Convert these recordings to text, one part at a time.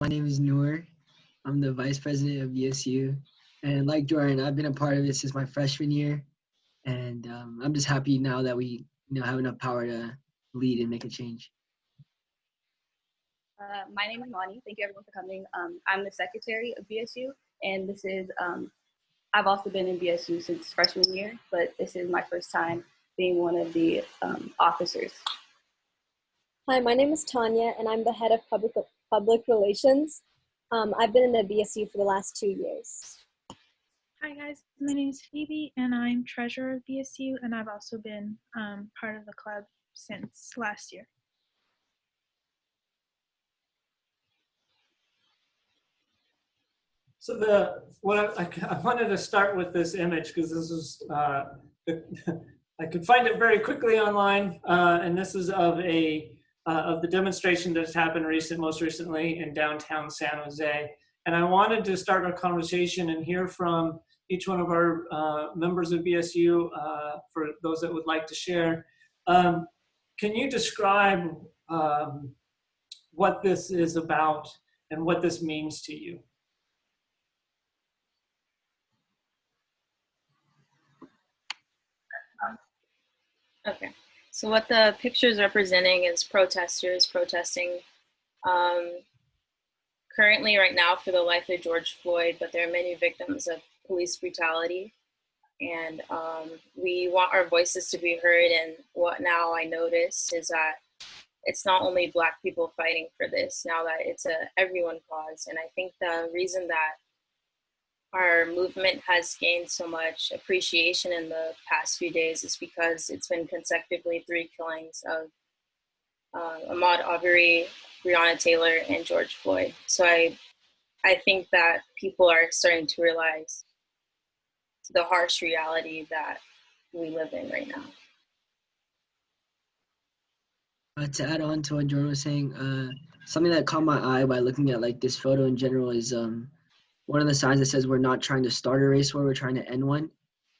My name is Noor. I'm the vice president of BSU. And like Jordan, I've been a part of it since my freshman year. And I'm just happy now that we have enough power to lead and make a change. My name is Mani. Thank you everyone for coming. I'm the secretary of BSU, and this is, I've also been in BSU since freshman year, but this is my first time being one of the officers. Hi, my name is Tanya, and I'm the head of public relations. I've been in the BSU for the last 2 years. Hi guys, my name is Phoebe, and I'm treasurer of BSU, and I've also been part of the club since last year. So I wanted to start with this image because this is I could find it very quickly online, and this is of the demonstration that's happened most recently in downtown San Jose. And I wanted to start a conversation and hear from each one of our members of BSU, for those that would like to share. Can you describe what this is about and what this means to you? Okay, so what the picture is representing is protesters protesting currently right now for the life of George Floyd, but there are many victims of police brutality. And we want our voices to be heard. And what now I notice is that it's not only Black people fighting for this, now that it's a everyone cause. And I think the reason that our movement has gained so much appreciation in the past few days is because it's been consecutively 3 killings of Ahmaud Arbery, Breonna Taylor, and George Floyd. So I think that people are starting to realize the harsh reality that we live in right now. To add on to what Jordan was saying, something that caught my eye by looking at like this photo in general is one of the signs that says we're not trying to start a race war, we're trying to end one.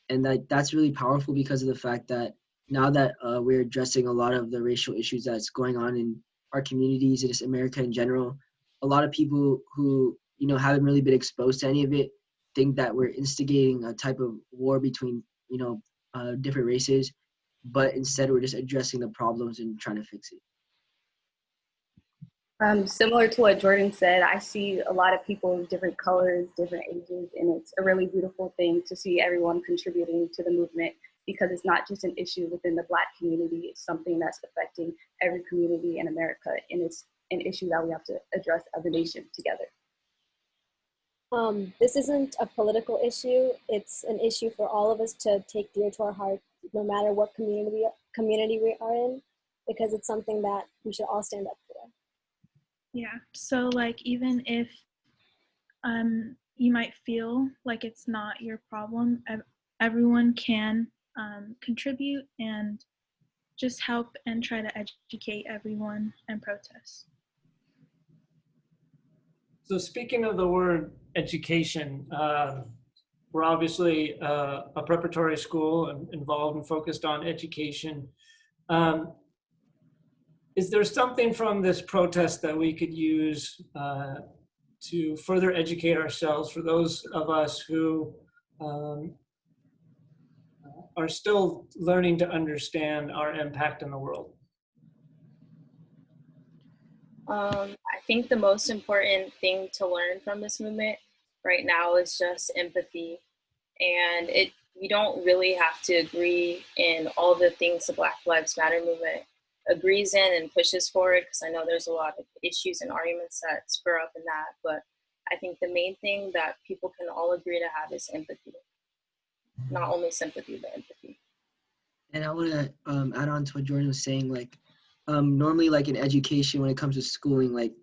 And that's really powerful because of the fact that now that we're addressing a lot of the racial issues that's going on in our communities and just America in general, a lot of people who, haven't really been exposed to any of it think that we're instigating a type of war between, different races, but instead we're just addressing the problems and trying to fix it. Similar to what Jordan said, I see a lot of people of different colors, different ages, and it's a really beautiful thing to see everyone contributing to the movement because it's not just an issue within the Black community, it's something that's affecting every community in America, and it's an issue that we have to address as a nation together. This isn't a political issue, it's an issue for all of us to take dear to our heart, no matter what community we are in, because it's something that we should all stand up for. Yeah, so like even if you might feel like it's not your problem, everyone can contribute and just help and try to educate everyone and protest. So speaking of the word education, we're obviously a preparatory school and involved and focused on education. Is there something from this protest that we could use to further educate ourselves for those of us who are still learning to understand our impact in the world? I think the most important thing to learn from this movement right now is just empathy. And you don't really have to agree in all the things the Black Lives Matter movement agrees in and pushes forward, because I know there's a lot of issues and arguments that spur up in that. But I think the main thing that people can all agree to have is empathy. Not only sympathy, but empathy. And I want to add on to what Jordan was saying, like, normally like in education, when it comes to schooling, like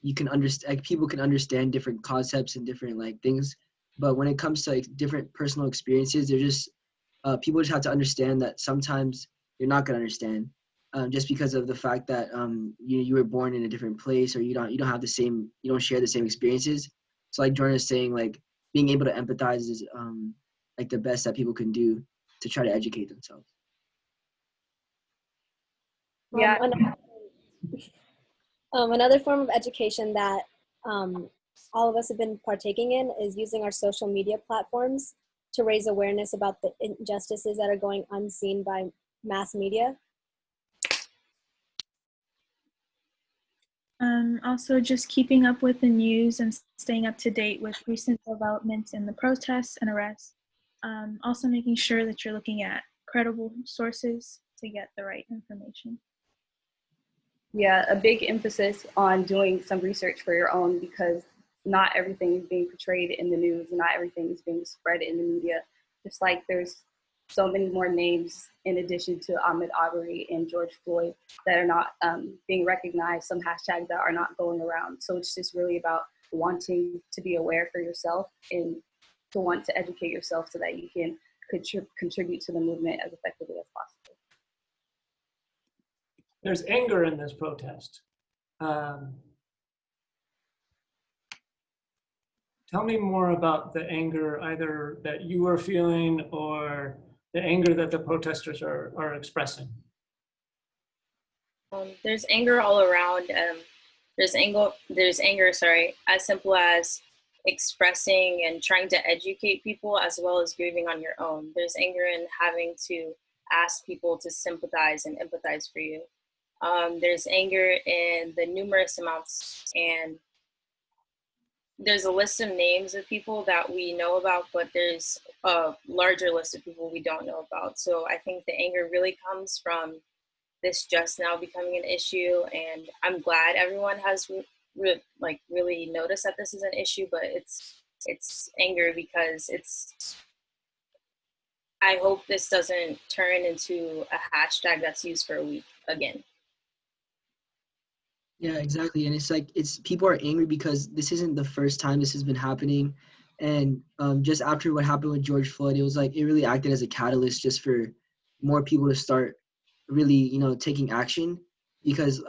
you can understand, like people can understand different concepts and different like things, but when it comes to like different personal experiences, they're just people just have to understand that sometimes you're not gonna understand, just because of the fact that you were born in a different place, or you don't have the same, you don't share the same experiences. So like Jordan is saying, like being able to empathize is like the best that people can do to try to educate themselves. Yeah. Another form of education that all of us have been partaking in is using our social media platforms to raise awareness about the injustices that are going unseen by mass media. Also, just keeping up with the news and staying up to date with recent developments in the protests and arrests. Also, making sure that you're looking at credible sources to get the right information. Yeah, a big emphasis on doing some research for your own, because not everything is being portrayed in the news and not everything is being spread in the media. Just like there's so many more names in addition to Ahmaud Arbery and George Floyd that are not being recognized, some hashtags that are not going around. So it's just really about wanting to be aware for yourself and to want to educate yourself so that you can contribute to the movement as effectively as possible. There's anger in this protest. Tell me more about the anger, either that you are feeling or the anger that the protesters are expressing. There's anger all around. There's anger, as simple as expressing and trying to educate people as well as grieving on your own. There's anger in having to ask people to sympathize and empathize for you. There's anger in the numerous amounts, and there's a list of names of people that we know about, but there's a larger list of people we don't know about. So I think the anger really comes from this just now becoming an issue, and I'm glad everyone has really noticed that this is an issue, but it's anger because I hope this doesn't turn into a hashtag that's used for a week again. Yeah, exactly. And it's like, people are angry because this isn't the first time this has been happening. And just after what happened with George Floyd, it was like, it really acted as a catalyst just for more people to start really, taking action, because,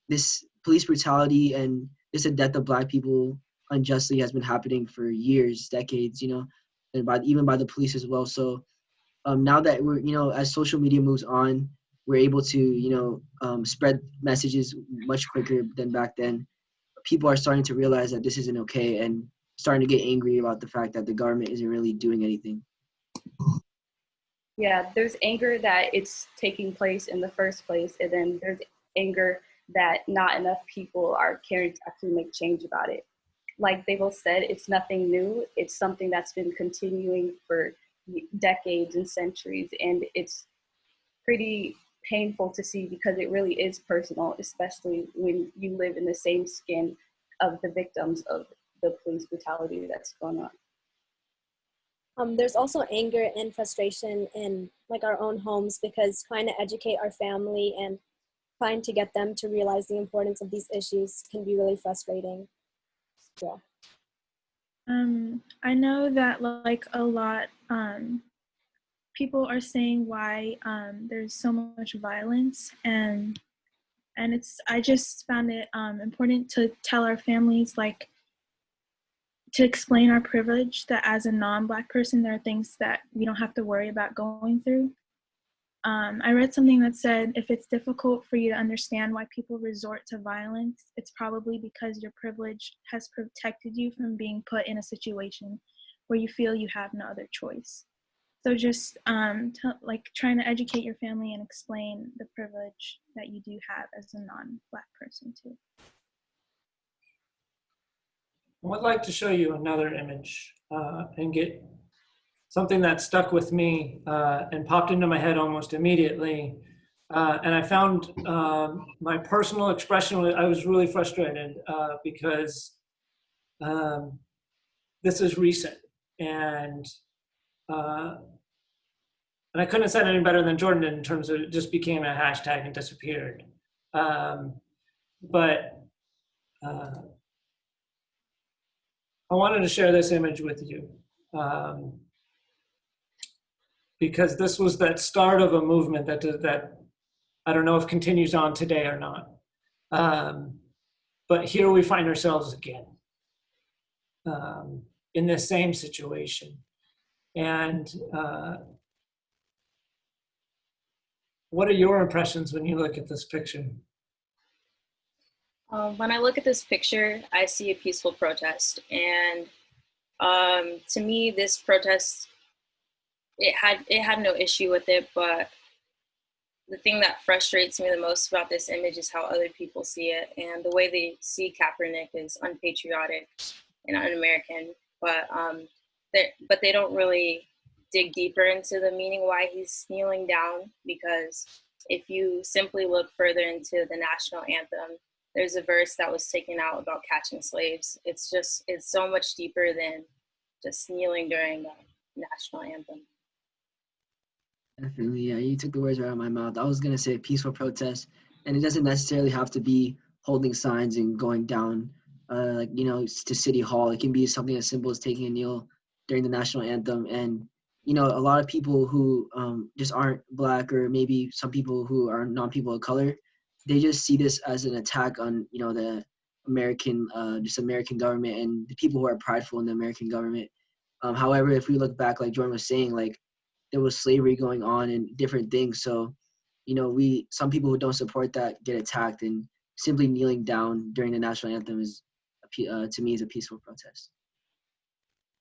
this police brutality and just the death of Black people unjustly has been happening for years, decades, and even by the police as well. So now that we're, as social media moves on, we're able to, spread messages much quicker than back then. People are starting to realize that this isn't okay and starting to get angry about the fact that the government isn't really doing anything. Yeah, there's anger that it's taking place in the first place, and then there's anger that not enough people are caring to actually make change about it. Like they both said, it's nothing new. It's something that's been continuing for decades and centuries, and it's pretty painful to see because it really is personal, especially when you live in the same skin of the victims of the police brutality that's going on. There's also anger and frustration in our own homes, because trying to educate our family and trying to get them to realize the importance of these issues can be really frustrating. Yeah. I know that a lot, people are saying why there's so much violence, and I just found it important to tell our families, to explain our privilege, that as a non-Black person, there are things that we don't have to worry about going through. I read something that said, if it's difficult for you to understand why people resort to violence, it's probably because your privilege has protected you from being put in a situation where you feel you have no other choice. So just trying to educate your family and explain the privilege that you do have as a non-Black person too. I would like to show you another image and get something that stuck with me and popped into my head almost immediately. And I found my personal expression, I was really frustrated because this is recent. And I couldn't have said any better than Jordan did in terms of it just became a hashtag and disappeared. But I wanted to share this image with you because this was that start of a movement that I don't know if continues on today or not. But here we find ourselves again in this same situation. And what are your impressions when you look at this picture? When I look at this picture, I see a peaceful protest, and to me, this protest, it had no issue with it, but the thing that frustrates me the most about this image is how other people see it, and the way they see Kaepernick is unpatriotic and un-American. But they don't really dig deeper into the meaning why he's kneeling down, because if you simply look further into the national anthem, there's a verse that was taken out about catching slaves. It's so much deeper than just kneeling during the national anthem. Definitely, yeah. You took the words right out of my mouth. I was gonna say peaceful protest, and it doesn't necessarily have to be holding signs and going down, like to City Hall. It can be something as simple as taking a kneel during the national anthem. And a lot of people who just aren't black, or maybe some people who are non-people of color, they just see this as an attack on the American government and the people who are prideful in the American government. However, if we look back, like Jordan was saying, like there was slavery going on and different things. So, some people who don't support that get attacked, and simply kneeling down during the national anthem is, to me, is a peaceful protest.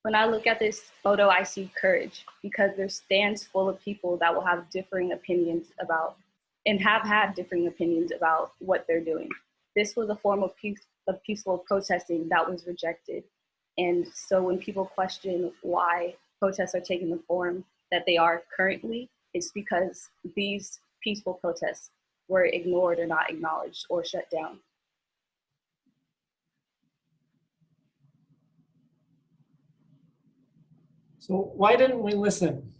When I look at this photo, I see courage, because there's stands full of people that will have differing opinions about, and have had differing opinions about what they're doing. This was a form of peaceful protesting that was rejected. And so when people question why protests are taking the form that they are currently, it's because these peaceful protests were ignored or not acknowledged or shut down. So why didn't we listen?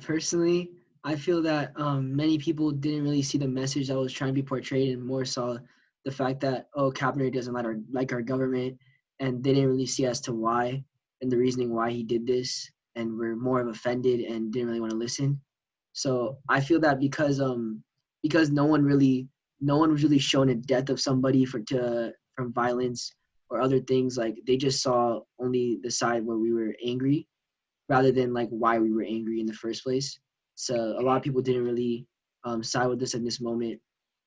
Personally, I feel that many people didn't really see the message that was trying to be portrayed, and more saw the fact that, Kaepernick doesn't like our government, and they didn't really see as to why and the reasoning why he did this, and were more of offended and didn't really want to listen. So I feel that because no one was really shown a death of somebody from violence or other things, like they just saw only the side where we were angry, rather than like why we were angry in the first place. So a lot of people didn't really side with us in this moment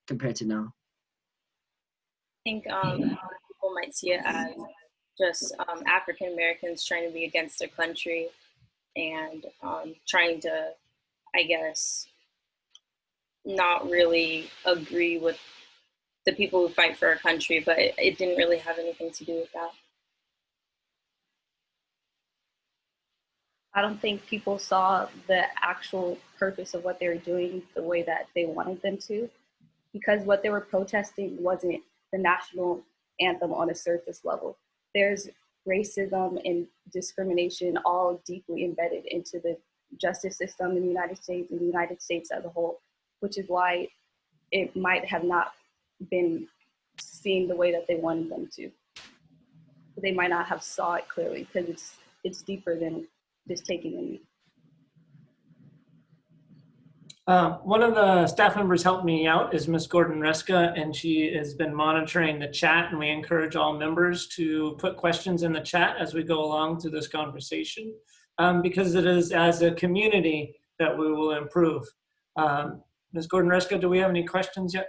compared to now. I think people might see it as just African Americans trying to be against their country and trying to, I guess, not really agree with the people who fight for our country, but it didn't really have anything to do with that. I don't think people saw the actual purpose of what they were doing the way that they wanted them to, because what they were protesting wasn't the national anthem on a surface level. There's racism and discrimination all deeply embedded into the justice system in the United States and the United States as a whole, which is why it might have not been seen the way that they wanted them to. They might not have saw it clearly, because it's deeper than just taking a knee. One of the staff members helped me out is Ms. Gordon-Reska, and she has been monitoring the chat, and we encourage all members to put questions in the chat as we go along through this conversation, because it is as a community that we will improve. Ms. Gordon-Reska, do we have any questions yet?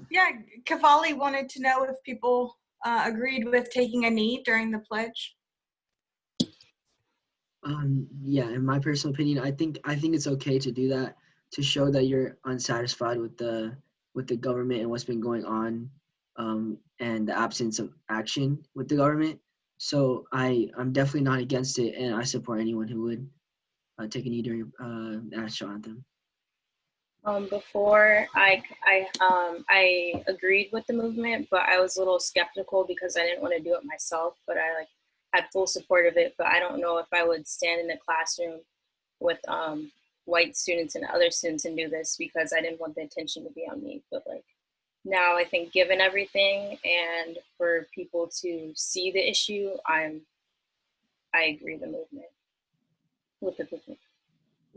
Yeah, Kavali wanted to know if people agreed with taking a knee during the pledge. Yeah, in my personal opinion, I think it's okay to do that, to show that you're unsatisfied with the government and what's been going on, and the absence of action with the government. So I'm definitely not against it, and I support anyone who would take a knee during the national anthem. Before I agreed with the movement, but I was a little skeptical because I didn't want to do it myself, but I had full support of it. But I don't know if I would stand in a classroom with white students and other students and do this, because I didn't want the attention to be on me. But now I think, given everything and for people to see the issue, I agree with the movement.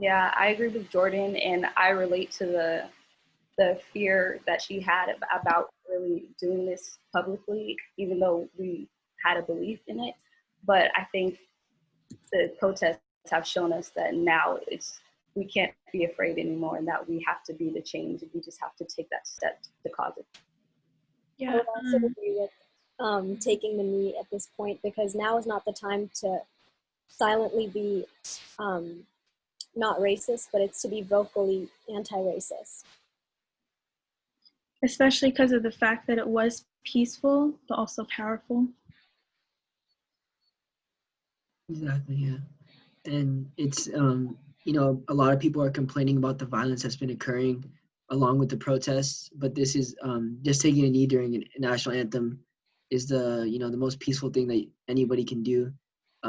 Yeah, I agree with Jordan, and I relate to the fear that she had about really doing this publicly, even though we had a belief in it. But I think the protests have shown us that now we can't be afraid anymore, and that we have to be the change, and we just have to take that step to cause it. I Yeah. would also agree with taking the knee at this point, because now is not the time to silently be not racist, but it's to be vocally anti-racist. Especially because of the fact that it was peaceful, but also powerful. Exactly, yeah. And it's you know, a lot of people are complaining about the violence that's been occurring along with the protests, but this is just taking a knee during a national anthem is the, you know, the most peaceful thing that anybody can do.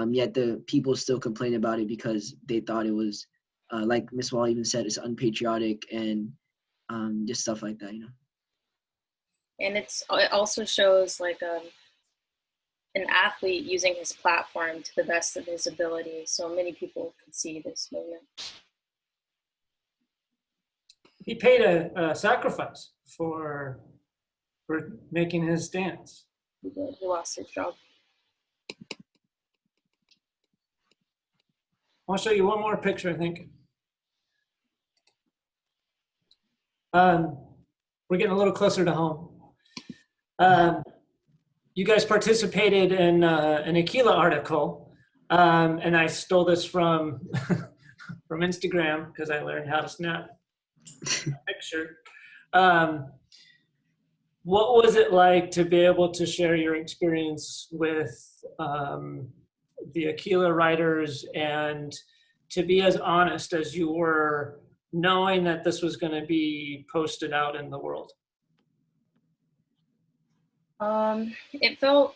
Yet the people still complain about it because they thought it was like Miss Wall even said, it's unpatriotic and just stuff like that, you know. And it also shows like an athlete using his platform to the best of his ability, so many people could see this movement. He paid a sacrifice for making his stance. He did. He lost his job. I'll show you one more picture, I think. We're getting a little closer to home. You guys participated in an Aquila article, and I stole this from from Instagram because I learned how to snap a picture. What was it like to be able to share your experience with the Aquila writers and to be as honest as you were, knowing that this was going to be posted out in the world? It felt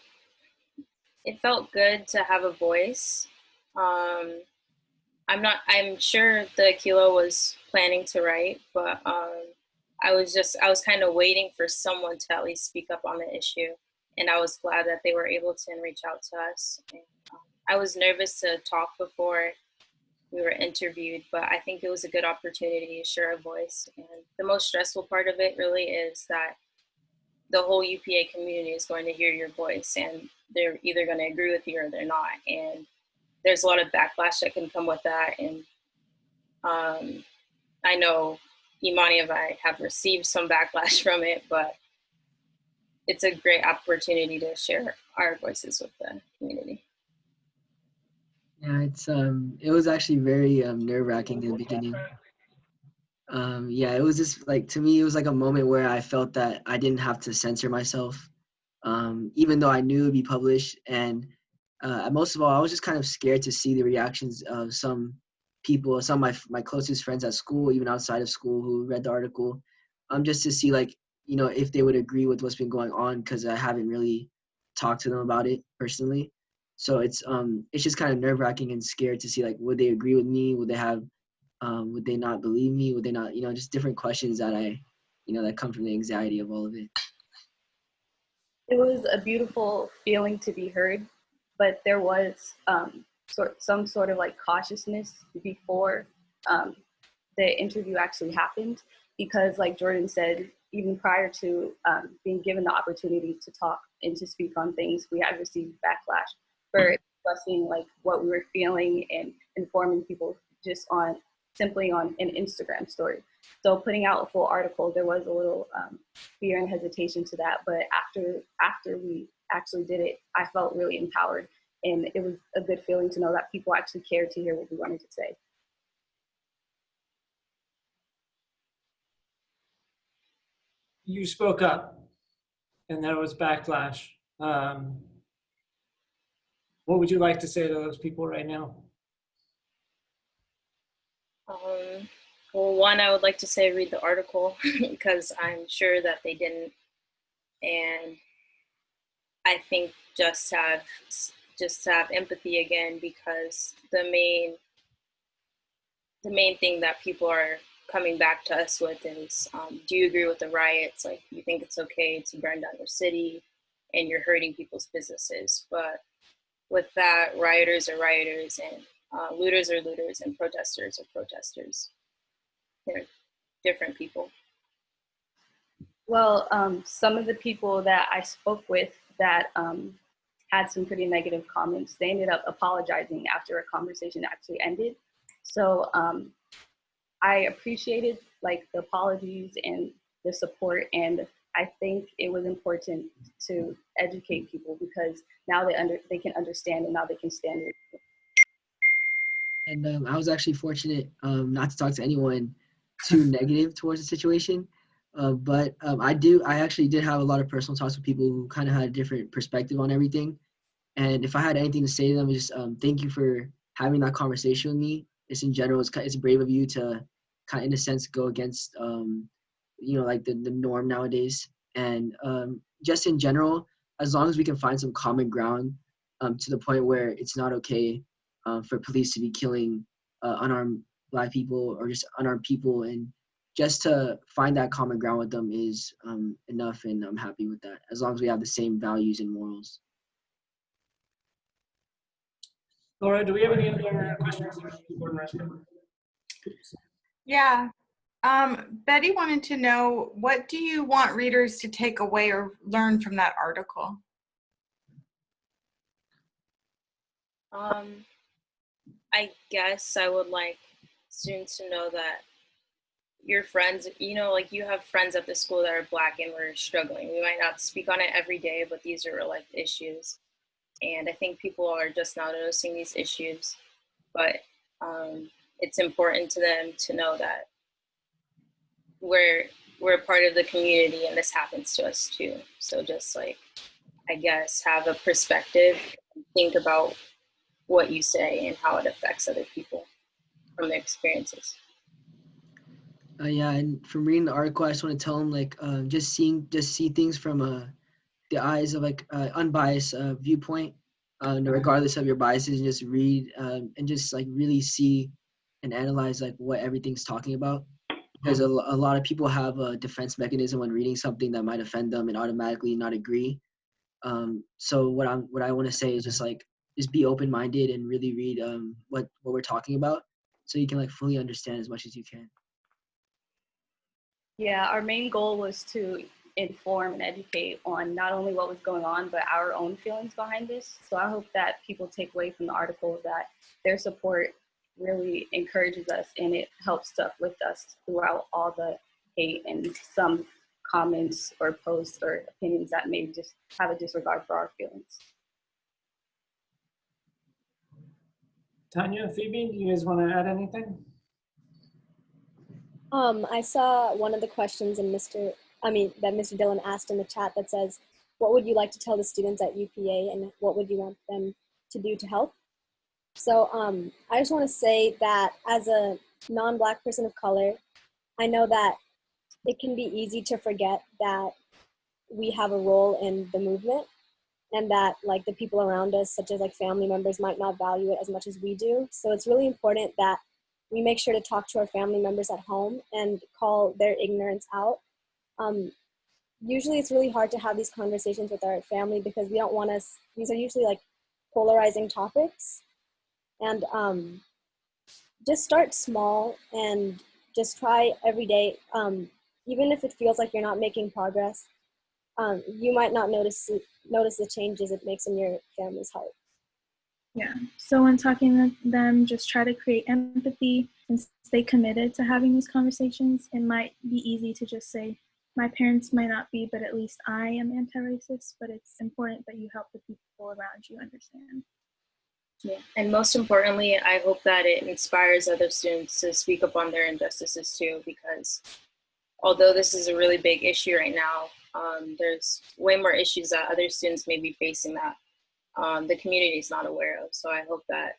good to have a voice. I'm sure the Aquila was planning to write, but I was kind of waiting for someone to at least speak up on the issue. And I was glad that they were able to reach out to us. And, I was nervous to talk before we were interviewed, but I think it was a good opportunity to share a voice. And the most stressful part of it really is that the whole UPA community is going to hear your voice, and they're either going to agree with you or they're not. And there's a lot of backlash that can come with that. And I know Imani and I have received some backlash from it, but it's a great opportunity to share our voices with the community. Yeah, it was actually very nerve-wracking in the beginning. Yeah, it was just like, to me, it was like a moment where I felt that I didn't have to censor myself, even though I knew it would be published. And most of all, I was just kind of scared to see the reactions of some people, some of my closest friends at school, even outside of school, who read the article, just to see, like, you know, if they would agree with what's been going on, because I haven't really talked to them about it personally. So it's just kind of nerve-wracking and scared to see, like, would they agree with me? Would they not believe me? Would they not, you know, just different questions that that come from the anxiety of all of it. It was a beautiful feeling to be heard, but there was some sort of like cautiousness before the interview actually happened, because like Jordan said, even prior to being given the opportunity to talk and to speak on things, we had received backlash for expressing like what we were feeling and informing people just simply on an Instagram story. So putting out a full article, there was a little fear and hesitation to that. But after we actually did it, I felt really empowered. And it was a good feeling to know that people actually cared to hear what we wanted to say. You spoke up and there was backlash. What would you like to say to those people right now? Well, one, I would like to say read the article because I'm sure that they didn't. And I think just to have empathy again, because the main thing that people are coming back to us with is, do you agree with the riots? Like, you think it's okay to burn down your city and you're hurting people's businesses. But with that, rioters are rioters, and looters are looters, and protesters are protesters. They're different people. Well, some of the people that I spoke with that had some pretty negative comments, they ended up apologizing after a conversation actually ended. So I appreciated like the apologies and the support, and I think it was important to educate people because now they can understand and now they can stand with it. And I was actually fortunate not to talk to anyone too negative towards the situation. But I actually did have a lot of personal talks with people who kind of had a different perspective on everything. And if I had anything to say to them, just thank you for having that conversation with me. It's in general, it's brave of you to kind of, in a sense, go against, like the norm nowadays. And just in general, as long as we can find some common ground to the point where it's not okay for police to be killing unarmed Black people or just unarmed people, and just to find that common ground with them is enough, and I'm happy with that, as long as we have the same values and morals. Laura, do we have any other questions? Yeah. Betty wanted to know, what do you want readers to take away or learn from that article? I guess I would like students to know that your friends, like you have friends at the school that are Black and we're struggling. We might not speak on it every day, but these are real life issues. And I think people are just now noticing these issues, but it's important to them to know that we're a part of the community and this happens to us too. So just like, I guess, have a perspective, think about what you say and how it affects other people from their experiences. Yeah, and from reading the article, I just want to tell them like just see things from the eyes of like unbiased viewpoint, regardless of your biases, and just read and just like really see and analyze like what everything's talking about. Because a lot of people have a defense mechanism when reading something that might offend them and automatically not agree. So what I want to say is just be open-minded and really read what we're talking about, so you can like fully understand as much as you can. Yeah, our main goal was to inform and educate on not only what was going on, but our own feelings behind this. So I hope that people take away from the article that their support really encourages us and it helps to uplift us throughout all the hate and some comments or posts or opinions that may just have a disregard for our feelings. Tanya, Phoebe, do you guys want to add anything? I saw one of the questions that Mr. Dillon asked in the chat that says, what would you like to tell the students at UPA and what would you want them to do to help? So I just want to say that as a non-Black person of color, I know that it can be easy to forget that we have a role in the movement and that like the people around us, such as like family members, might not value it as much as we do. So it's really important that we make sure to talk to our family members at home and call their ignorance out. Usually it's really hard to have these conversations with our family because we don't want to, these are usually like polarizing topics. And just start small and just try every day. Even if it feels like you're not making progress, you might not notice the changes it makes in your family's heart. Yeah, so when talking to them, just try to create empathy and stay committed to having these conversations. It might be easy to just say, my parents might not be, but at least I am anti-racist, but it's important that you help the people around you understand. Yeah, and most importantly, I hope that it inspires other students to speak up on their injustices too, because although this is a really big issue right now, there's way more issues that other students may be facing that the community is not aware of. So I hope that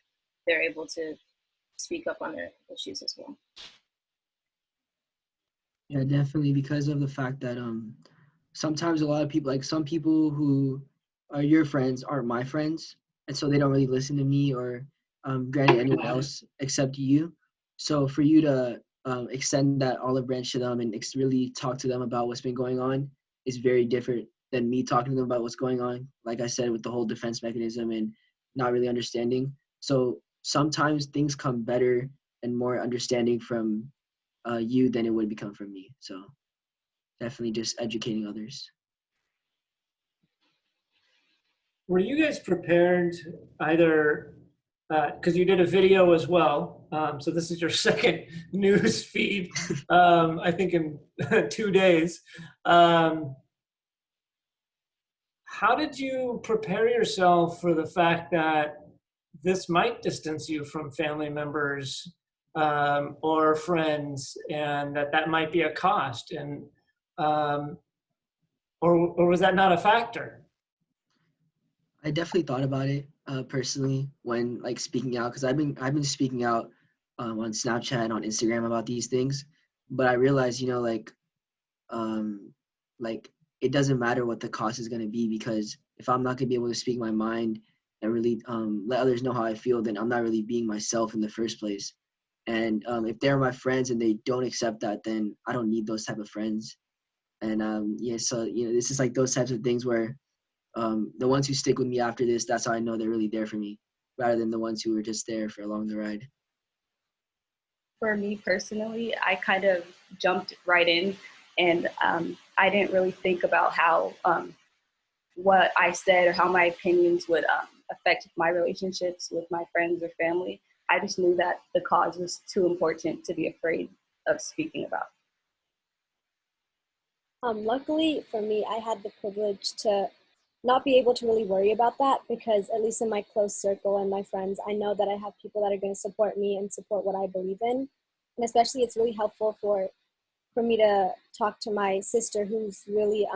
they're able to speak up on their issues as well. Yeah, definitely, because of the fact that sometimes a lot of people, like some people who are your friends aren't my friends, and so they don't really listen to me or granted anyone else except you. So for you to extend that olive branch to them and really talk to them about what's been going on is very different than me talking to them about what's going on, like I said, with the whole defense mechanism and not really understanding. So sometimes things come better and more understanding from you than it would become from me. So definitely just educating others. Were you guys prepared either because you did a video as well. So this is your second news feed, I think in 2 days. How did you prepare yourself for the fact that this might distance you from family members or friends, and that might be a cost, and or was that not a factor? I definitely thought about it personally when like speaking out, because I've been speaking out on Snapchat and on Instagram about these things, but I realized, you know, like it doesn't matter what the cost is going to be, because if I'm not going to be able to speak my mind and really let others know how I feel, then I'm not really being myself in the first place. And if they're my friends and they don't accept that, then I don't need those type of friends. And yeah, so you know, this is like those types of things where the ones who stick with me after this, that's how I know they're really there for me, rather than the ones who were just there for along the ride. For me personally, I kind of jumped right in, and I didn't really think about how what I said or how my opinions would affect my relationships with my friends or family. I just knew that the cause was too important to be afraid of speaking about. Luckily for me, I had the privilege to not be able to really worry about that, because at least in my close circle and my friends, I know that I have people that are going to support me and support what I believe in. And especially it's really helpful for me to talk to my sister, who's really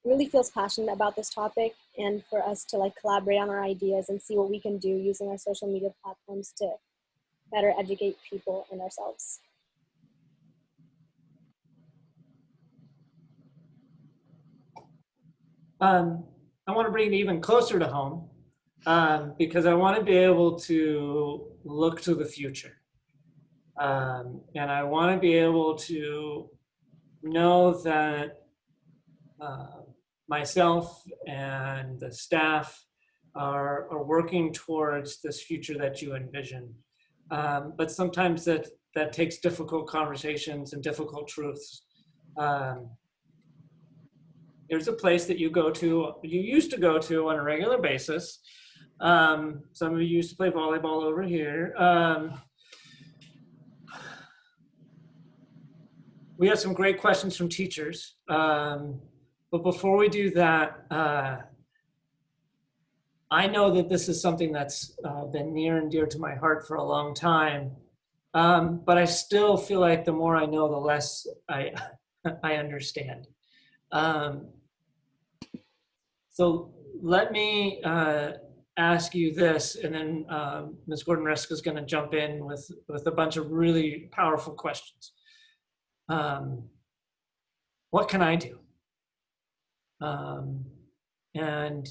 really feels passionate about this topic, and for us to like collaborate on our ideas and see what we can do using our social media platforms to better educate people and ourselves. I want to bring it even closer to home, because I want to be able to look to the future. And I want to be able to know that myself and the staff are working towards this future that you envision. But sometimes that takes difficult conversations and difficult truths. There's a place that you used to go to on a regular basis. Some of you used to play volleyball over here. We have some great questions from teachers. But before we do that, I know that this is something that's been near and dear to my heart for a long time. But I still feel like the more I know, the less I understand. So let me ask you this, and then Ms. Gordon-Reska is going to jump in with a bunch of really powerful questions. What can I do? And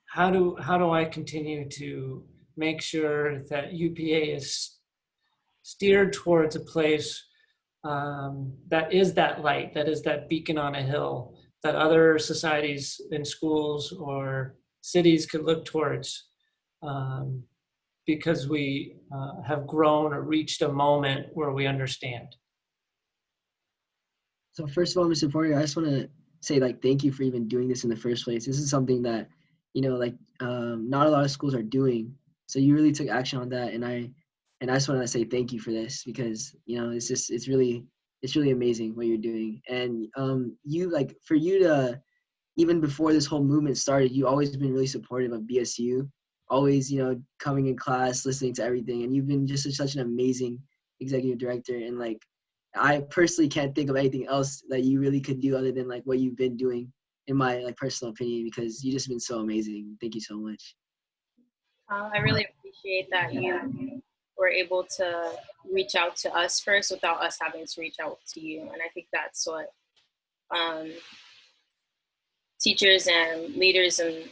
how do I continue to make sure that UPA is steered towards a place that is that light, that is that beacon on a hill, that other societies in schools or cities could look towards, because we have grown or reached a moment where we understand? So first of all, Mr. Porter, I just want to say like thank you for even doing this in the first place. This is something that, you know, like not a lot of schools are doing. So you really took action on that, and I just want to say thank you for this, because you know it's really amazing what you're doing. And you, like, for you to, even before this whole movement started, you always been really supportive of BSU, always, you know, coming in class, listening to everything, and you've been just such an amazing executive director. And like, I personally can't think of anything else that you really could do other than like what you've been doing, in my like personal opinion, because you just been so amazing. Thank you so much. I really appreciate that you were able to reach out to us first without us having to reach out to you. And I think that's what teachers and leaders in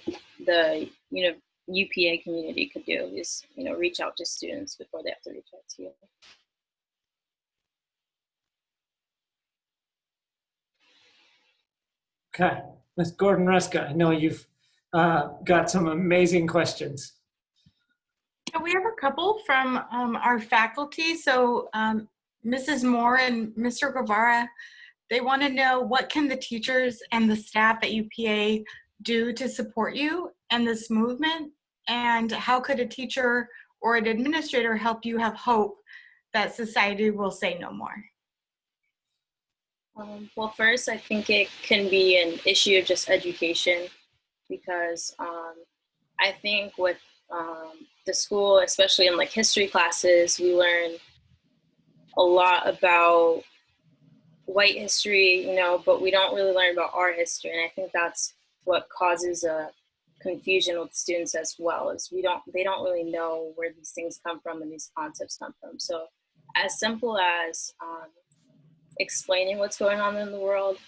the UPA community could do, is reach out to students before they have to reach out to you. Okay, Ms. Gordon-Reska, I know you've got some amazing questions. So we have a couple from our faculty. So Mrs. Moore and Mr. Guevara, they want to know, what can the teachers and the staff at UPA do to support you and this movement? And how could a teacher or an administrator help you have hope that society will say no more? Well, first, I think it can be an issue of just education, because I think with the school, especially in like history classes, we learn a lot about white history, you know, but we don't really learn about our history. And I think that's what causes a confusion with students as well, is they don't really know where these things come from and these concepts come from. So as simple as explaining what's going on in the world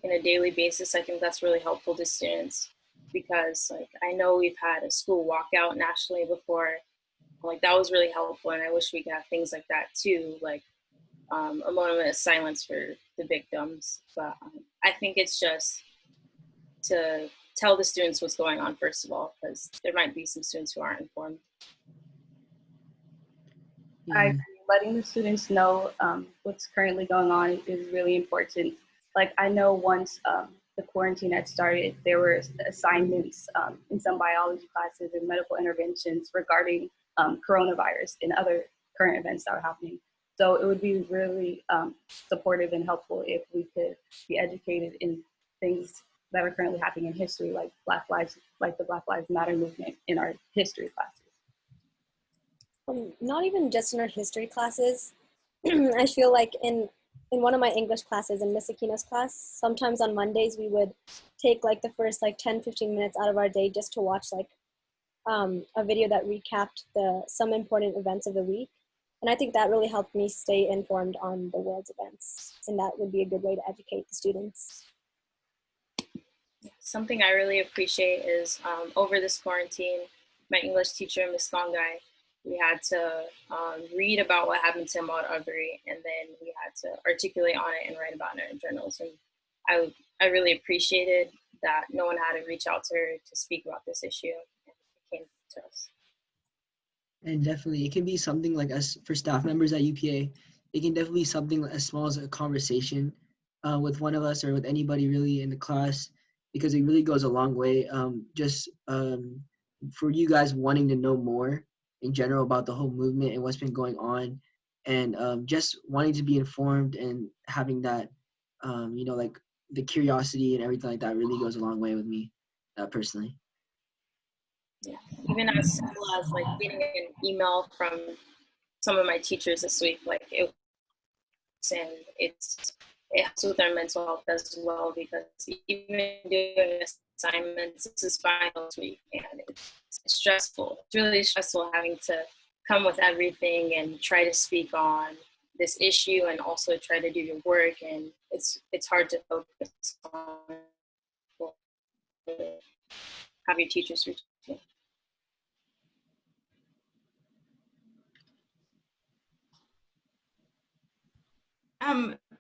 in a daily basis, I think that's really helpful to students, because like I know we've had a school walkout nationally before, like that was really helpful, and I wish we could have things like that too, like a moment of silence for the victims. But I think it's just to tell the students what's going on first of all, because there might be some students who aren't informed. I agree. Letting the students know what's currently going on is really important. Like I know once the quarantine had started, there were assignments in some biology classes and medical interventions regarding coronavirus and other current events that were happening. So it would be really supportive and helpful if we could be educated in things that are currently happening in history, like the Black Lives Matter movement in our history classes. Not even just in our history classes. I feel like in one of my English classes, in Miss Aquino's class, sometimes on Mondays we would take like the first like 10-15 minutes out of our day just to watch like a video that recapped some important events of the week. And I think that really helped me stay informed on the world's events. And that would be a good way to educate the students. Something I really appreciate is over this quarantine, my English teacher, Miss Longai, we had to read about what happened to Ahmaud Arbery, and then we had to articulate on it and write about it in journals. And I really appreciated that no one had to reach out to her to speak about this issue, and it came to us. And definitely, it can be something like us for staff members at UPA. It can definitely be something as small as a conversation with one of us or with anybody really in the class, because it really goes a long way. For you guys wanting to know more in general about the whole movement and what's been going on, and just wanting to be informed and having that, like the curiosity and everything like that really goes a long way with me personally. Yeah, even as simple as like getting an email from some of my teachers this week, like it helps with their mental health as well, because even doing assignments, this is finals week, and it's stressful. It's really stressful having to come with everything and try to speak on this issue and also try to do your work, and it's hard to focus on have your teachers reach you.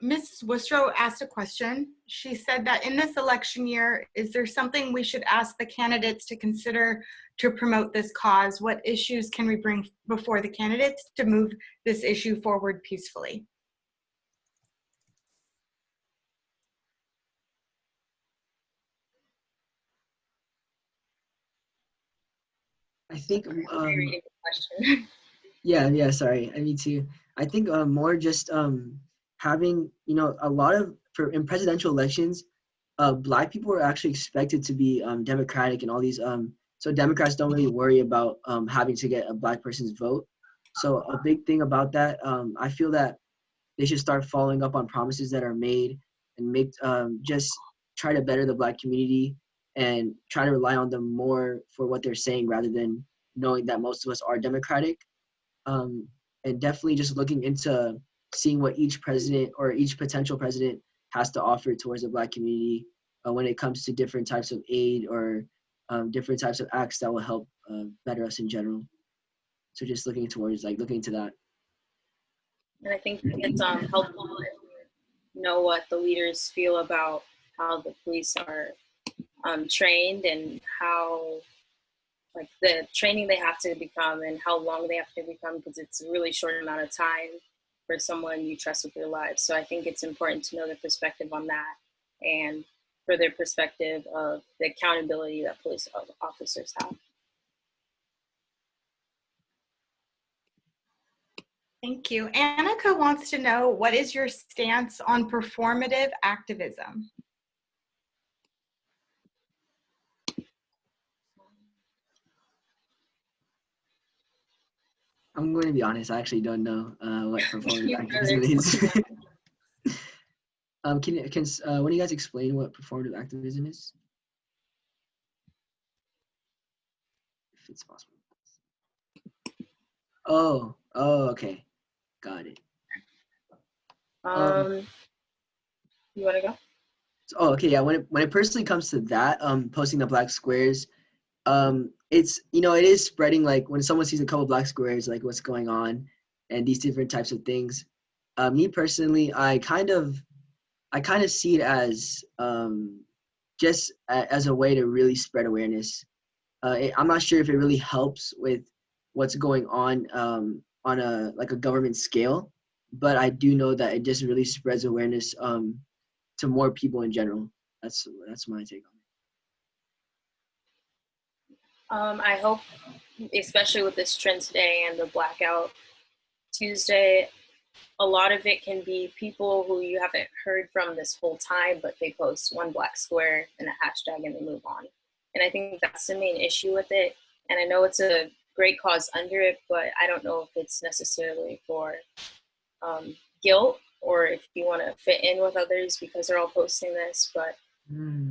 Mrs. Wustrow asked a question. She said that in this election year, is there something we should ask the candidates to consider to promote this cause? What issues can we bring before the candidates to move this issue forward peacefully? I think Rereading the question. yeah, sorry, me too. I think more just having a lot of in presidential elections, Black people are actually expected to be Democratic and all these so Democrats don't really worry about having to get a Black person's vote. So a big thing about that, I feel that they should start following up on promises that are made and make just try to better the Black community and try to rely on them more for what they're saying rather than knowing that most of us are Democratic. And definitely just looking into seeing what each president or each potential president has to offer towards the Black community when it comes to different types of aid or different types of acts that will help better us in general. So just looking into that. And I think it's helpful if you know what the leaders feel about how the police are trained and how like the training they have to become and how long they have to become, because it's a really short amount of time for someone you trust with your lives. So I think it's important to know their perspective on that, and for their perspective of the accountability that police officers have. Thank you. Annika wants to know, what is your stance on performative activism? I'm going to be honest. I actually don't know what performative You activism better is. explain Can one of you guys explain what performative activism is, if it's possible? Oh, okay, got it. that. You want to go? Okay, yeah. When it personally comes to that, posting the black squares, it's, it is spreading, like when someone sees a couple black squares, like what's going on, and these different types of things. Me personally, I kind of see it as just as a way to really spread awareness. I'm not sure if it really helps with what's going on a government scale, but I do know that it just really spreads awareness to more people in general. That's my take on it. I hope, especially with this trend today and the Blackout Tuesday, a lot of it can be people who you haven't heard from this whole time, but they post one black square and a hashtag and they move on. And I think that's the main issue with it. And I know it's a great cause under it, but I don't know if it's necessarily for guilt or if you want to fit in with others because they're all posting this. But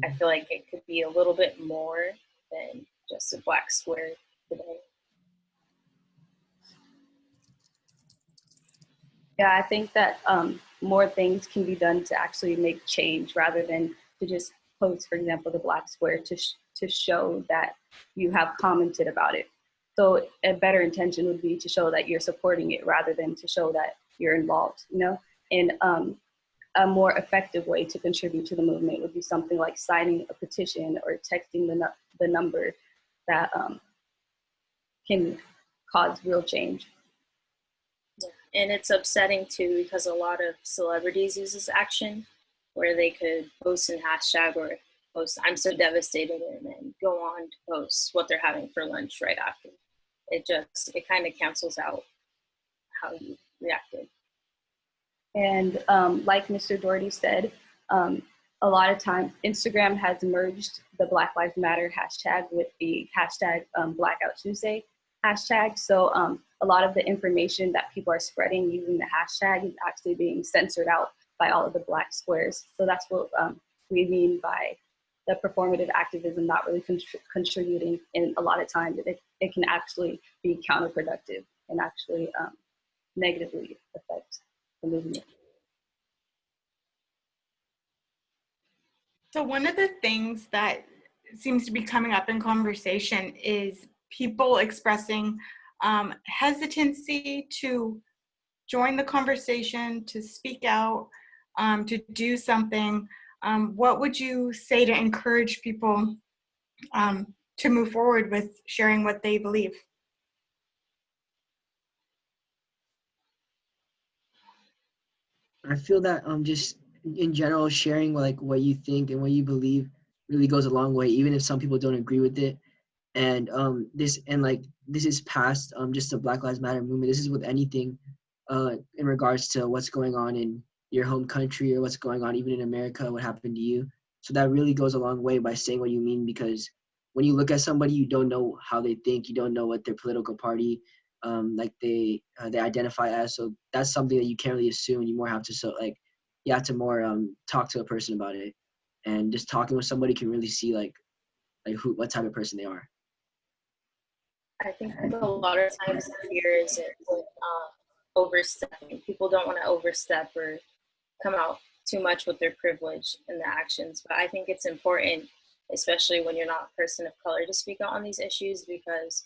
I feel like it could be a little bit more than just a black square today. Yeah, I think that more things can be done to actually make change rather than to just post, for example, the black square to show that you have commented about it. So a better intention would be to show that you're supporting it rather than to show that you're involved, And a more effective way to contribute to the movement would be something like signing a petition or texting the number that can cause real change. Yeah. And it's upsetting too because a lot of celebrities use this action where they could post in hashtag or post "I'm so devastated" and then go on to post what they're having for lunch right after. It kind of cancels out how you reacted. And like Mr. Doherty said, a lot of times Instagram has merged the Black Lives Matter hashtag with the hashtag Blackout Tuesday hashtag. So a lot of the information that people are spreading using the hashtag is actually being censored out by all of the black squares. So that's what we mean by the performative activism not really contributing. And a lot of times it can actually be counterproductive and actually negatively affect the movement. So one of the things that seems to be coming up in conversation is people expressing hesitancy to join the conversation, to speak out, to do something. What would you say to encourage people to move forward with sharing what they believe? I feel that just in general, sharing like what you think and what you believe really goes a long way, even if some people don't agree with it. And this is past just the Black Lives Matter movement. This is with anything in regards to what's going on in your home country or what's going on even in America, what happened to you. So that really goes a long way by saying what you mean, because when you look at somebody, you don't know how they think, you don't know what their political party they identify as. So that's something that you can't really assume. You more have to you have to more talk to a person about it, and just talking with somebody can really see what type of person they are. I think a lot of times the fear is overstepping. People don't want to overstep or come out too much with their privilege in the actions. But I think it's important, especially when you're not a person of color, to speak out on these issues, because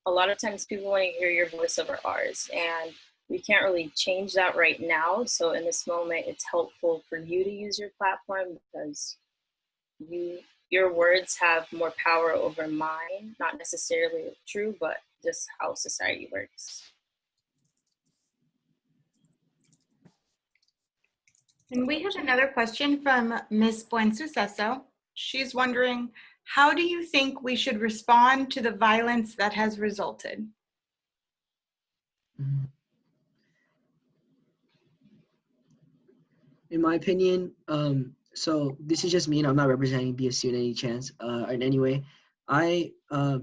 a lot of times people want to hear your voice over ours, and we can't really change that right now. So in this moment, it's helpful for you to use your platform because your words have more power over mine, not necessarily true, but just how society works. And we have another question from Ms. Buensuceso. She's wondering, how do you think we should respond to the violence that has resulted? In my opinion, so this is just me, and I'm not representing BSU in any chance, in any way. I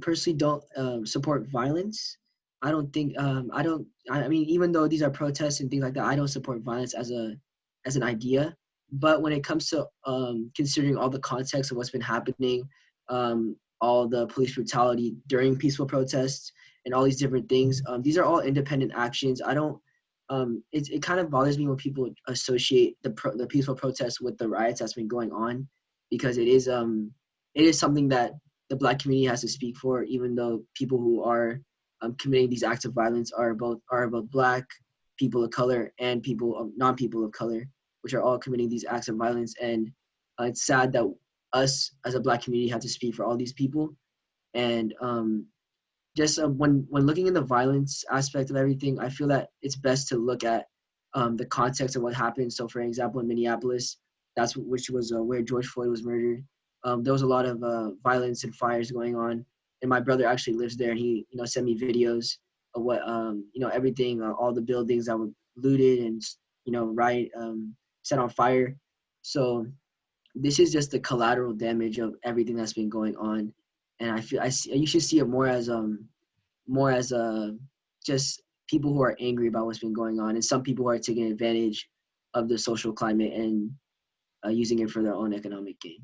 personally don't support violence. I don't think I don't. I mean, even though these are protests and things like that, I don't support violence as an idea. But when it comes to considering all the context of what's been happening, all the police brutality during peaceful protests, and all these different things, these are all independent actions. I don't it kind of bothers me when people associate the peaceful protests with the riots that's been going on, because it is something that the Black community has to speak for, even though people who are committing these acts of violence are both Black, people of color, and non-people of color, which are all committing these acts of violence. And it's sad that us as a Black community have to speak for all these people. And just when looking in the violence aspect of everything, I feel that it's best to look at the context of what happened. So, for example, in Minneapolis, which was where George Floyd was murdered. There was a lot of violence and fires going on, and my brother actually lives there, and he sent me videos of what everything, all the buildings that were looted and set on fire. So this is just the collateral damage of everything that's been going on, and you should see it more as just people who are angry about what's been going on, and some people who are taking advantage of the social climate and using it for their own economic gain.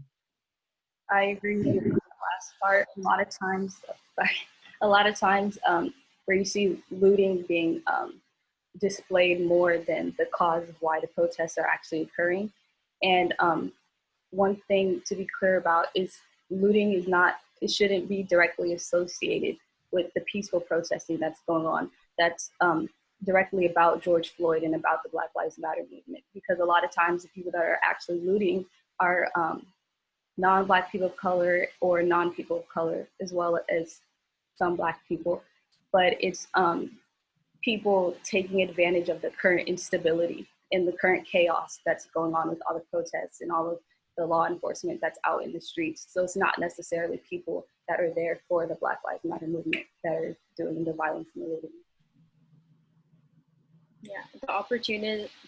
I agree with you on the last part. A lot of times where you see looting being displayed more than the cause of why the protests are actually occurring. And one thing to be clear about is looting it shouldn't be directly associated with the peaceful protesting that's going on. That's directly about George Floyd and about the Black Lives Matter movement, because a lot of times the people that are actually looting are non-Black people of color or non-people of color, as well as some Black people. But it's people taking advantage of the current instability and the current chaos that's going on with all the protests and all of the law enforcement that's out in the streets. So it's not necessarily people that are there for the Black Lives Matter movement that are doing the violence and the looting. Yeah, the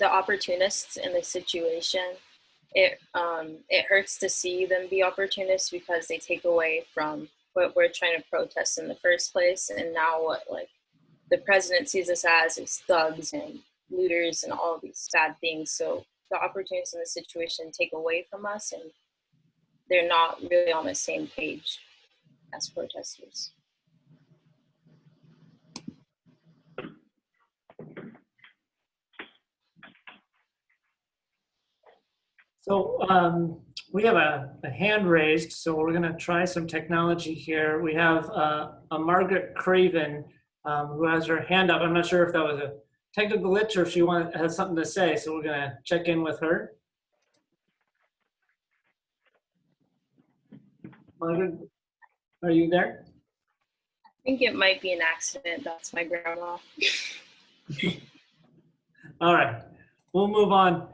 opportunists in the situation, it hurts to see them be opportunists, because they take away from what we're trying to protest in the first place, and now what the president sees us as is thugs and looters and all of these bad things. So the opportunists in the situation take away from us, and they're not really on the same page as protesters. So we have a hand raised, so we're going to try some technology here. We have a Margaret Craven who has her hand up. I'm not sure if that was a technical glitch or if she has something to say, so we're going to check in with her. Margaret, are you there? I think it might be an accident. That's my grandma. All right, we'll move on.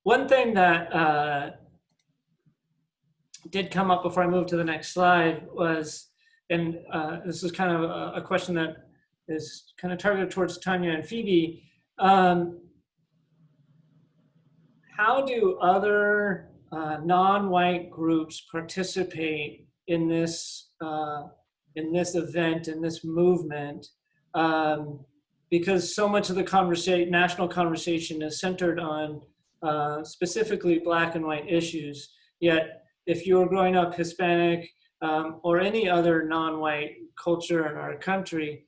One thing that did come up before I move to the next slide was, and this is kind of a question that is kind of targeted towards Tanya and Phoebe. How do other non-white groups participate in this event, in this movement? Because so much of the national conversation is centered on specifically Black and white issues. Yet, if you're growing up Hispanic or any other non-white culture in our country,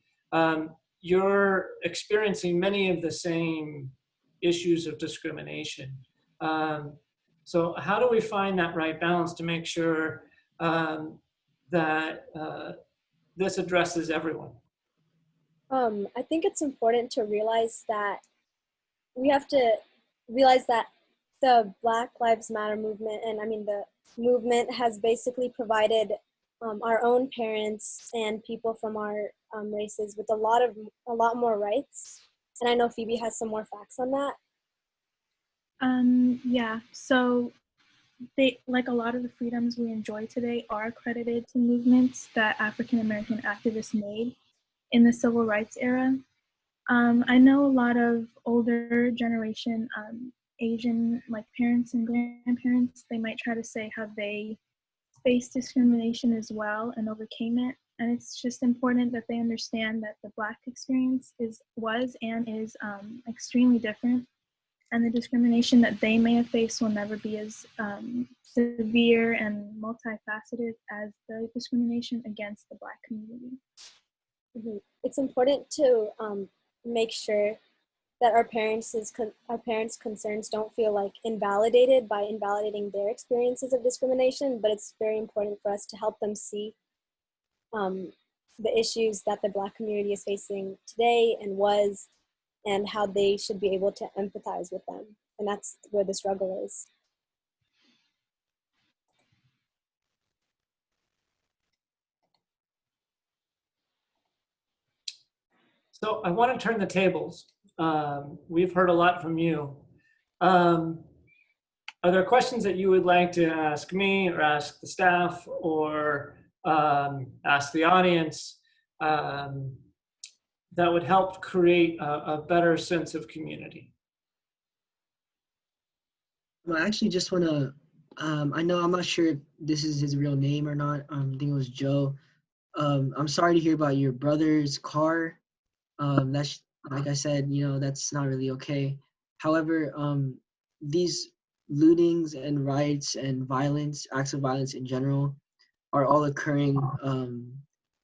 you're experiencing many of the same issues of discrimination. So how do we find that right balance to make sure that this addresses everyone? I think it's important to realize that we have to realize that the Black Lives Matter movement, and I mean the movement, has basically provided our own parents and people from our races with a lot more rights. And I know Phoebe has some more facts on that. Yeah, so a lot of the freedoms we enjoy today are credited to movements that African American activists made in the civil rights era. I know a lot of older generation Asian like parents and grandparents, they might try to say how they faced discrimination as well and overcame it. And it's just important that they understand that the Black experience was and is extremely different. And the discrimination that they may have faced will never be as severe and multifaceted as the discrimination against the Black community. Mm-hmm. It's important to make sure that our parents' concerns don't feel like invalidated by invalidating their experiences of discrimination, but it's very important for us to help them see the issues that the Black community is facing today and how they should be able to empathize with them. And that's where the struggle is. So I want to turn the tables. We've heard a lot from you. Are there questions that you would like to ask me or ask the staff or ask the audience that would help create a better sense of community? Well, I actually just want to, I'm not sure if this is his real name or not. I think it was Joe. I'm sorry to hear about your brother's car. That's, like I said, that's not really okay. However, these lootings and riots and violence, acts of violence in general, are all occurring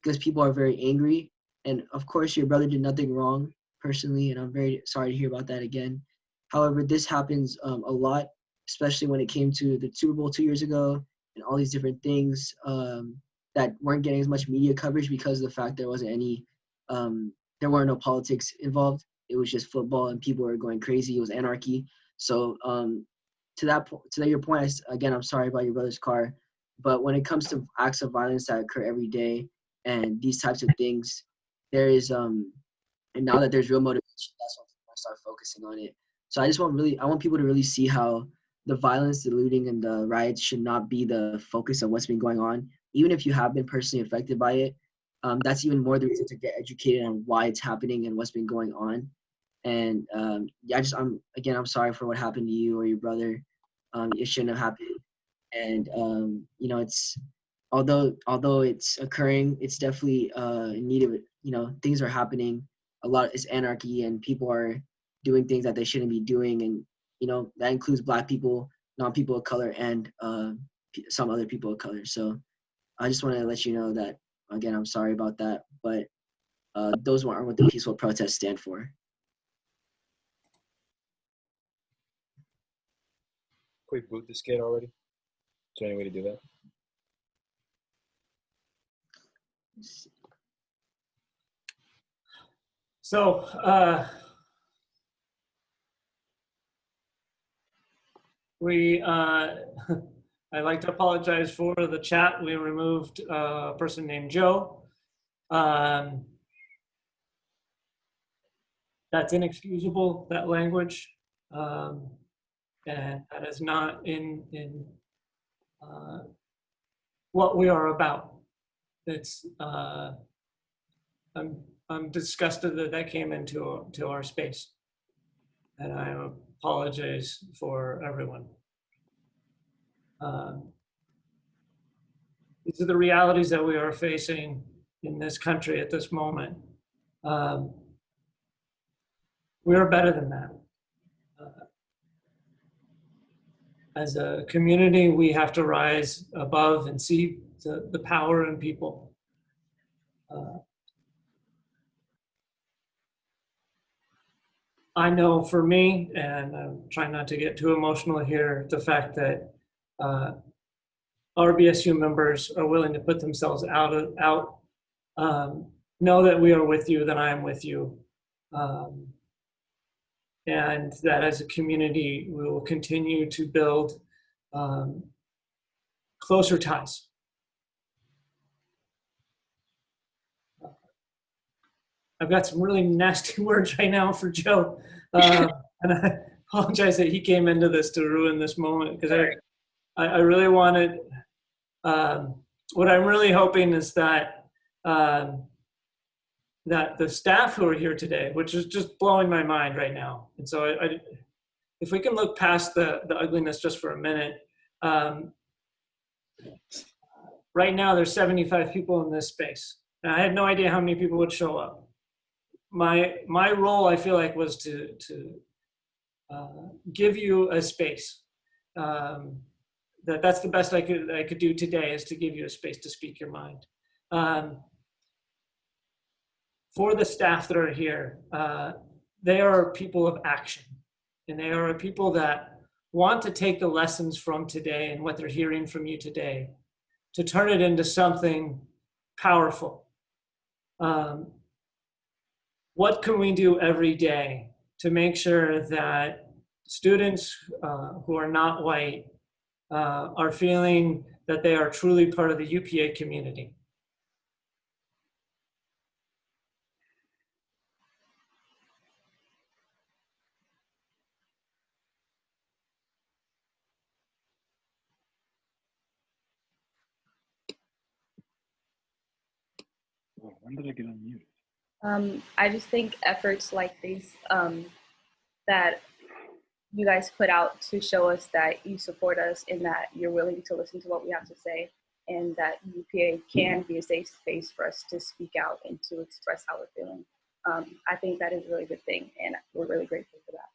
because people are very angry. And of course, your brother did nothing wrong personally, and I'm very sorry to hear about that again. However, this happens a lot, especially when it came to the Super Bowl 2 years ago and all these different things that weren't getting as much media coverage because of the fact there wasn't any, there weren't no politics involved. It was just football and people were going crazy. It was anarchy. So to your point, again, I'm sorry about your brother's car. But when it comes to acts of violence that occur every day and these types of things, there is, and now that there's real motivation, that's when people start focusing on it. So I want people to really see how the violence, the looting, and the riots should not be the focus of what's been going on. Even if you have been personally affected by it, that's even more the reason to get educated on why it's happening and what's been going on. And I'm sorry for what happened to you or your brother. It shouldn't have happened. And it's although it's occurring, it's definitely in need of things are happening. A lot is anarchy and people are doing things that they shouldn't be doing, and that includes Black people, non-people of color, and some other people of color. So I just want to let you know that, again, I'm sorry about that, but those aren't what the peaceful protests stand for. Can we boot this kid already? Is there any way to do that? So I'd like to apologize for the chat. We removed a person named Joe. That's inexcusable, that language. And that is not in what we are about. It's I'm disgusted that came into our space, and I apologize for everyone. These are the realities that we are facing in this country at this moment. We are better than that. As a community, we have to rise above and see the power in people. I know for me, and I'm trying not to get too emotional here, the fact that our BSU members are willing to put themselves out, know that we are with you, that I am with you. And that as a community, we will continue to build closer ties. I've got some really nasty words right now for Joe. And I apologize that he came into this to ruin this moment, because I really wanted, what I'm really hoping is that that the staff who are here today, which is just blowing my mind right now. And so if we can look past the ugliness just for a minute, right now there's 75 people in this space. And I had no idea how many people would show up. My role, I feel like, was to give you a space. That's the best I could do today, is to give you a space to speak your mind. For the staff that are here, they are people of action, and they are people that want to take the lessons from today and what they're hearing from you today to turn it into something powerful. What can we do every day to make sure that students who are not white are feeling that they are truly part of the UPA community? When did I get unmuted? I just think efforts like these that you guys put out to show us that you support us and that you're willing to listen to what we have to say, and that UPA can be a safe space for us to speak out and to express how we're feeling. I think that is a really good thing, and we're really grateful for that.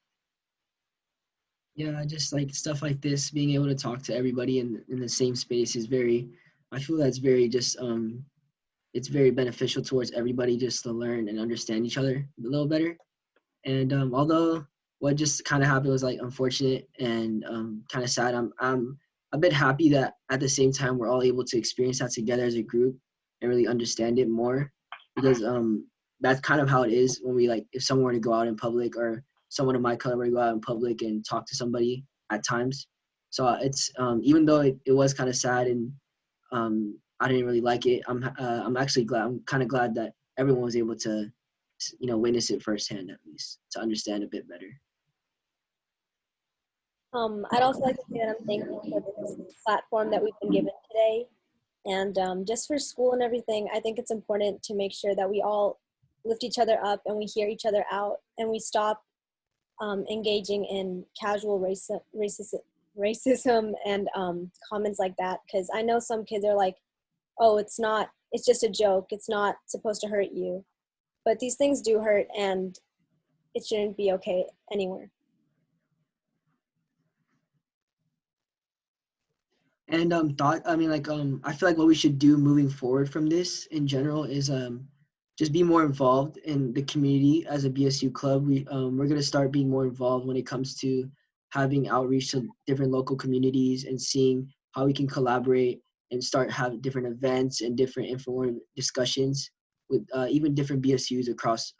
Yeah, just like stuff like this, being able to talk to everybody in the same space is I feel that's very just, it's very beneficial towards everybody just to learn and understand each other a little better. And although what just kind of happened was like unfortunate and kind of sad, I'm a bit happy that at the same time we're all able to experience that together as a group and really understand it more, because that's kind of how it is when we, like, if someone were to go out in public, or someone of my color were to go out in public and talk to somebody at times. So it's even though it was kind of sad and I didn't really like it, I'm actually glad. I'm kind of glad that everyone was able to, witness it firsthand, at least, to understand a bit better. I'd also like to say that I'm thankful for this platform that we've been given today. And just for school and everything, I think it's important to make sure that we all lift each other up and we hear each other out, and we stop engaging in casual racism and comments like that. Because I know some kids are like, oh, it's just a joke. It's not supposed to hurt you. But these things do hurt, and it shouldn't be okay anywhere. And I feel like what we should do moving forward from this in general is just be more involved in the community. As a BSU club, we're gonna start being more involved when it comes to having outreach to different local communities and seeing how we can collaborate and start having different events and different informative discussions with even different BSUs across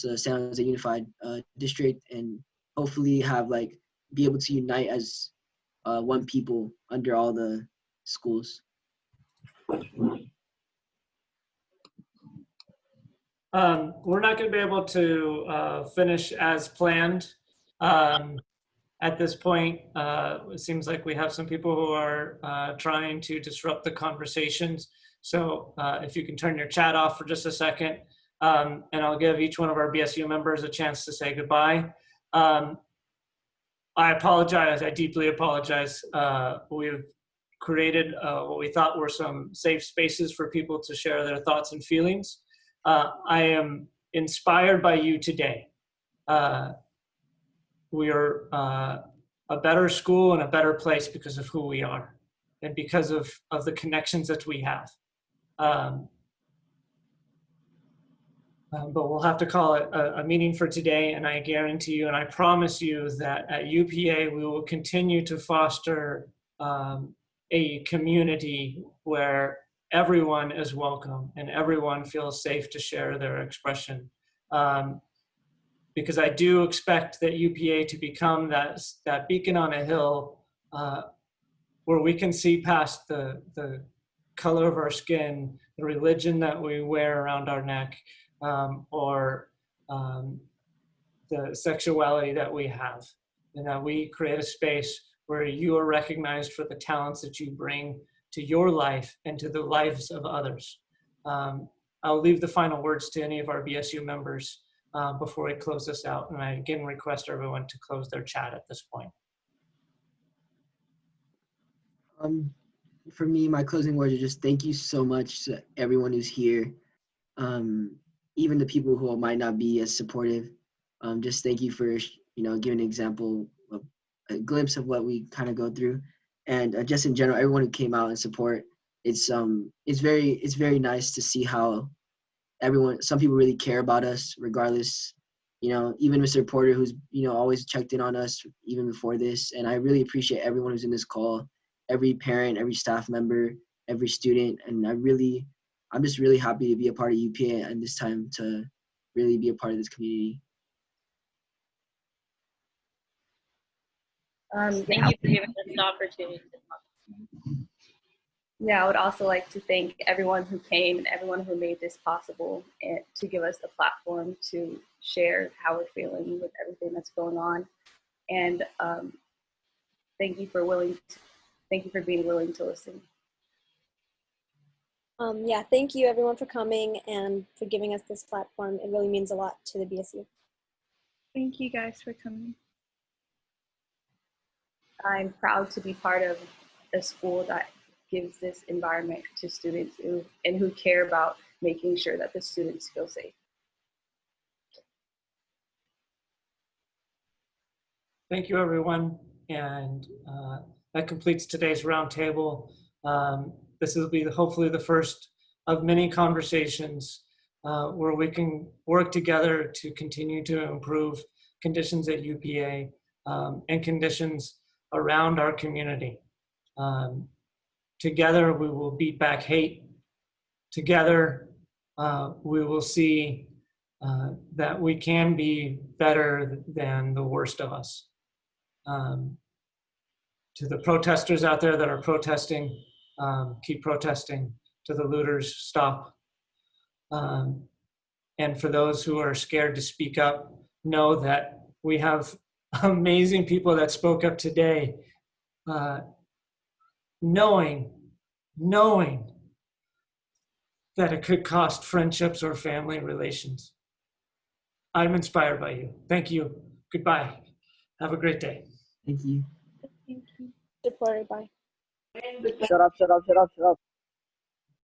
the San Jose Unified District, and hopefully be able to unite as one people under all the schools. We're not going to be able to finish as planned at this point. It seems like we have some people who are trying to disrupt the conversations. So if you can turn your chat off for just a second, and I'll give each one of our BSU members a chance to say goodbye. I apologize. I deeply apologize. We've created what we thought were some safe spaces for people to share their thoughts and feelings. I am inspired by you today. We are a better school and a better place because of who we are and because of the connections that we have. But we'll have to call it a meeting for today, and I guarantee you and I promise you that at UPA we will continue to foster a community where everyone is welcome and everyone feels safe to share their expression. Because I do expect that UPA to become that beacon on a hill where we can see past the color of our skin, the religion that we wear around our neck, or the sexuality that we have, and that we create a space where you are recognized for the talents that you bring to your life and to the lives of others. I'll leave the final words to any of our BSU members. before we close this out? And I again request everyone to close their chat at this point. For me, my closing words are just thank you so much to everyone who's here, even the people who might not be as supportive. Just thank you for giving an example of a glimpse of what we kind of go through, and just in general, everyone who came out and support. It's very nice to see how some people really care about us regardless. Even Mr. Porter, who's always checked in on us even before this, and I really appreciate everyone who's in this call. Every parent, every staff member, every student, and I'm just really happy to be a part of UPA and this time to really be a part of this community. Thank you for giving us the opportunity to talk. Yeah, I would also like to thank everyone who came and everyone who made this possible and to give us the platform to share how we're feeling with everything that's going on. And thank you for being willing to listen. Yeah, thank you everyone for coming and for giving us this platform. It really means a lot to the BSU. Thank you guys for coming. I'm proud to be part of a school that gives this environment to students who care about making sure that the students feel safe. Thank you, everyone. And that completes today's roundtable. This will be hopefully the first of many conversations where we can work together to continue to improve conditions at UPA and conditions around our community. Together, we will beat back hate. Together, we will see that we can be better than the worst of us. To the protesters out there that are protesting, keep protesting. To the looters, stop. And for those who are scared to speak up, know that we have amazing people that spoke up today, knowing that it could cost friendships or family relations. I'm inspired by you. Thank you. Goodbye. Have a great day. Thank you. Thank you. Bye. Shut up.